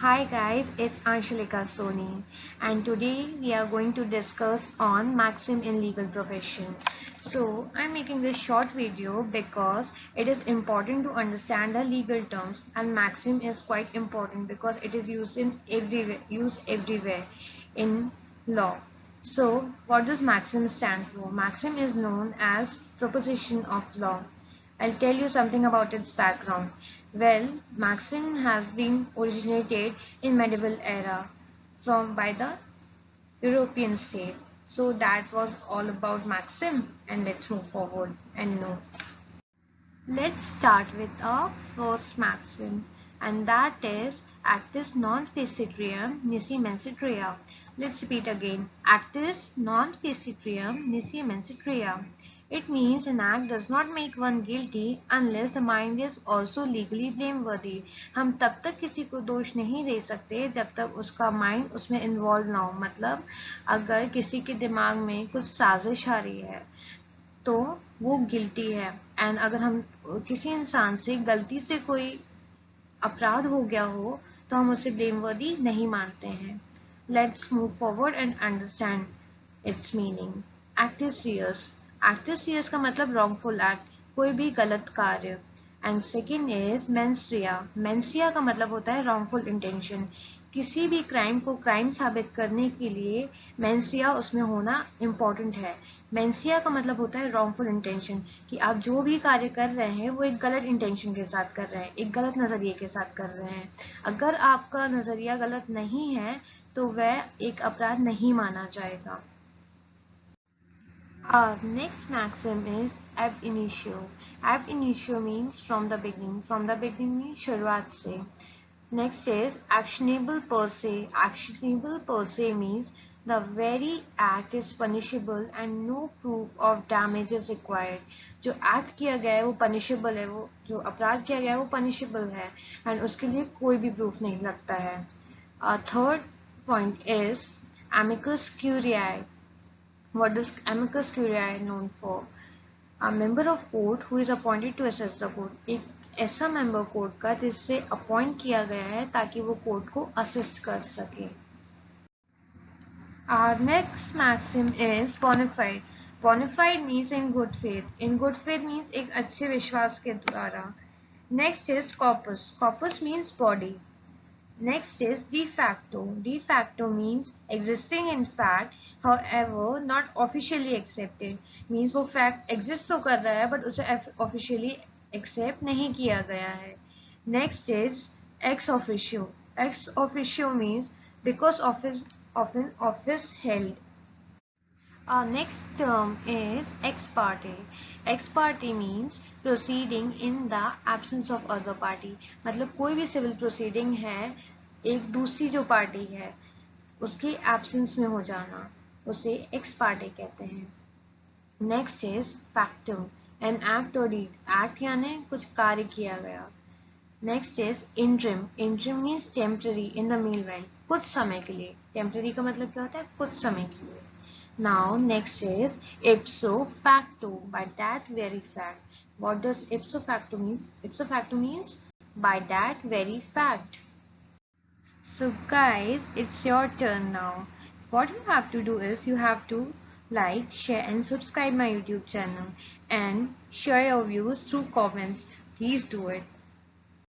Hi guys, it's Anshalika Soni and today we are going to discuss on Maxim in legal profession. So I'm making this short video because it is important to understand the legal terms, and Maxim is quite important because it is used everywhere in law. So what does Maxim stand for? Maxim is known as proposition of law. I'll tell you something about its background. Well, Maxim has been originated in medieval era from by the European state. So that was all about Maxim, and let's move forward and know. Let's start with our first maxim, and that is actus non facietrium nisi mensitria. Let's repeat again. Actus non facietrium nisi mensitria. It means an act does not make one guilty unless the mind is also legally blameworthy. हम तब तक किसी को दोष नहीं दे सकते जब तक उसका माइंड उसमें इन्वॉल्व ना हो. मतलब अगर किसी के दिमाग में कुछ साजिश आ रही है तो वो गिल्टी है. एंड अगर हम किसी इंसान से गलती से कोई अपराध हो गया हो तो हम उसे ब्लेमवर्दी नहीं मानते हैं. Let's move forward and understand its meaning. Actus reus. Actus reus का मतलब रॉन्गफुल एक्ट, कोई भी गलत कार्य. And second is mens rea. Mens rea का मतलब होता है रॉन्गफुल इंटेंशन. किसी भी क्राइम को क्राइम साबित करने के लिए मेंसिया उसमें होना इम्पोर्टेंट है. मेंसिया का मतलब होता है रॉन्गफुल इंटेंशन, कि आप जो भी कार्य कर रहे हैं वो एक गलत इंटेंशन के साथ कर रहे हैं, एक गलत नज़रिए के साथ कर रहे हैं. अगर आपका नज़रिया गलत नहीं है तो वह एक अपराध नहीं माना जाएगा. Our next maxim is ab initio. Ab initio means from the beginning. From the beginning means शुरुआत से. Next is actionable per se. Actionable per se means the very act is punishable and no proof of damage is required. जो act किया गया है वो punishable है, वो जो अपराध किया गया है वो punishable है and उसके लिए कोई भी proof नहीं लगता है. Third point is amicus curiae. What is amicus curiae known for? A member of court who is appointed to assess the court. एक ऐसा मेंबर कोर्ट का जिससे अपॉइंट किया गया है ताकि वो कोर्ट को असिस्ट कर सके. Our next maxim is bona fide. Bona fide means in good faith. In good faith means एक अच्छे विश्वास के द्वारा. Next is corpus. Corpus means body. Next is de facto. De facto means existing in fact, however not officially accepted. Means वो fact exist तो कर रहा है but उसे officially accept नहीं किया गया है. Next is ex officio. Ex officio means because of an office held. Our next term is ex parte. Ex parte means proceeding in the absence of other party. मतलब कोई भी civil proceeding है, एक दूसरी जो पार्टी है उसके absence में हो जाना, उसे एक्स पार्टी कहते हैं. Next is factum. An act और डीड. एक्ट यानी कुछ कार्य किया गया. Next is interim. Interim means temporary, in the meanwhile, कुछ समय के लिए. टेम्पररी का मतलब क्या होता है? कुछ समय के लिए. Now next is ipso facto, by that very fact. What does ipso facto means? Ipso facto means by that very fact. So guys, it's your turn now. What you have to do is you have to like, share and subscribe my YouTube channel and share your views through comments. Please do it.